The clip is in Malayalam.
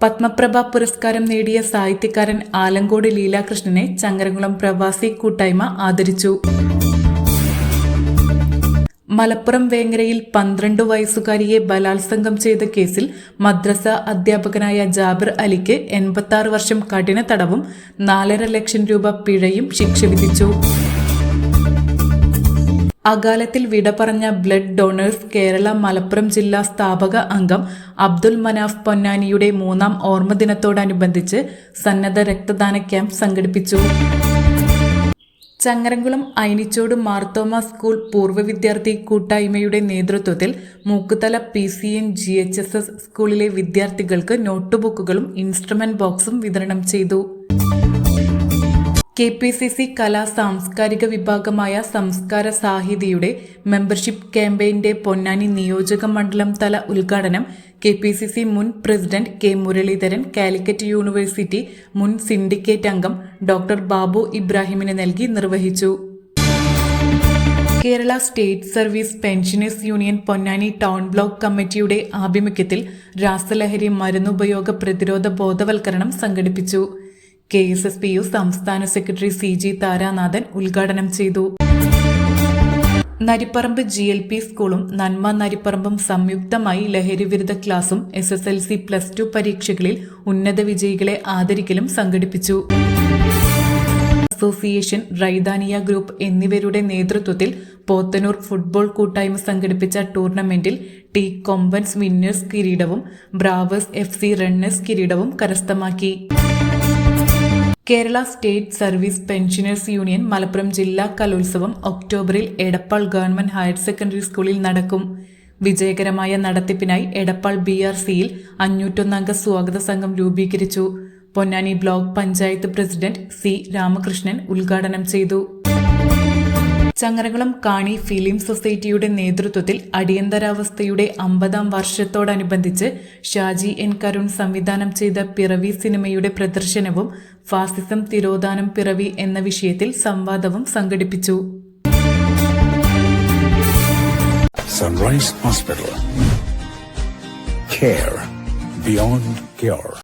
പത്മപ്രഭ പുരസ്കാരം നേടിയ സാഹിത്യകാരൻ ആലങ്കോട് ലീലാകൃഷ്ണനെ ചങ്ങരംകുളം പ്രവാസി കൂട്ടായ്മ ആദരിച്ചു. മലപ്പുറം വേങ്ങരയിൽ 12 വയസ്സുകാരിയെ ബലാത്സംഗം ചെയ്ത കേസിൽ മദ്രസ അധ്യാപകനായ ജാബിർ അലിക്ക് 86 വർഷം കഠിന തടവും 4.5 ലക്ഷം രൂപ പിഴയും ശിക്ഷ വിധിച്ചു. അകാലത്തിൽ വിട പറഞ്ഞ ബ്ലഡ് ഡോണേഴ്സ് കേരള മലപ്പുറം ജില്ലാ സ്ഥാപക അംഗം അബ്ദുൽ മനാഫ് പൊന്നാനിയുടെ 3ാം ഓർമ്മദിനത്തോടനുബന്ധിച്ച് സന്നദ്ധ രക്തദാന ക്യാമ്പ് സംഘടിപ്പിച്ചു. ചങ്ങരംകുളം ഐനിച്ചോട് മാർത്തോമ സ്കൂൾ പൂർവ്വ വിദ്യാർത്ഥി കൂട്ടായ്മയുടെ നേതൃത്വത്തിൽ മൂക്കുതല PCN GHSS സ്കൂളിലെ വിദ്യാർത്ഥികൾക്ക് നോട്ടുബുക്കുകളും ഇൻസ്ട്രുമെന്റ് ബോക്സും വിതരണം ചെയ്തു. KPCC കലാ സാംസ്കാരിക വിഭാഗമായ സംസ്കാര സാഹിതിയുടെ മെമ്പർഷിപ്പ് ക്യാമ്പയിന്റെ പൊന്നാനി നിയോജക മണ്ഡലം തല ഉദ്ഘാടനം KPCC മുൻ president K Muraleedharan, Calicut university മുൻ സിൻഡിക്കേറ്റ് അംഗം ഡോക്ടർ ബാബു ഇബ്രാഹിമിന് നൽകി നിർവഹിച്ചു. Kerala state service pensioners union Ponnani town block കമ്മിറ്റിയുടെ ആഭിമുഖ്യത്തിൽ രാസലഹരി മരുന്നുപയോഗ പ്രതിരോധ ബോധവൽക്കരണം സംഘടിപ്പിച്ചു. KSSPU സംസ്ഥാന സെക്രട്ടറി CG താരാനാഥൻ ഉദ്ഘാടനം ചെയ്തു. നരിപ്പറമ്പ് GLP സ്കൂളും നന്മ നരിപ്പറമ്പും സംയുക്തമായി ലഹരിവിരുദ്ധ ക്ലാസും SSLC +2 പരീക്ഷകളിൽ ഉന്നത വിജയികളെ ആദരിക്കലും സംഘടിപ്പിച്ചു. അസോസിയേഷൻ, റൈദാനിയ ഗ്രൂപ്പ് എന്നിവരുടെ നേതൃത്വത്തിൽ പോത്തനൂർ ഫുട്ബോൾ കൂട്ടായ്മ സംഘടിപ്പിച്ച ടൂർണമെന്റിൽ T കൊമ്പൻസ് വിന്നേഴ്സ് കിരീടവും ബ്രാവേഴ്സ് FC റണ്ണേഴ്സ് കിരീടവും കരസ്ഥമാക്കി. Kerala state service pensioners union Malappuram ജില്ലാ കലോത്സവം ഒക്ടോബറിൽ എടപ്പാൾ ഗവൺമെന്റ് ഹയർ സെക്കൻഡറി സ്കൂളിൽ നടക്കും. വിജയകരമായ നടത്തിപ്പിനായി എടപ്പാൾ BRCയിൽ 501 അംഗ സ്വാഗത സംഘം രൂപീകരിച്ചു. Ponnani block panchayat president C Ramakrishnan ഉദ്ഘാടനം ചെയ്തു. ചങ്ങരംകുളം കാണി ഫിലിം സൊസൈറ്റിയുടെ നേതൃത്വത്തിൽ അടിയന്തരാവസ്ഥയുടെ 50ാം വർഷത്തോടനുബന്ധിച്ച് ഷാജി N കരുൺ സംവിധാനം ചെയ്ത പിറവി സിനിമയുടെ പ്രദർശനവും ഫാസിസം തിരോധാനം പിറവി എന്ന വിഷയത്തിൽ സംവാദവും സംഘടിപ്പിച്ചു. Sunrise Hospital. Care beyond cure.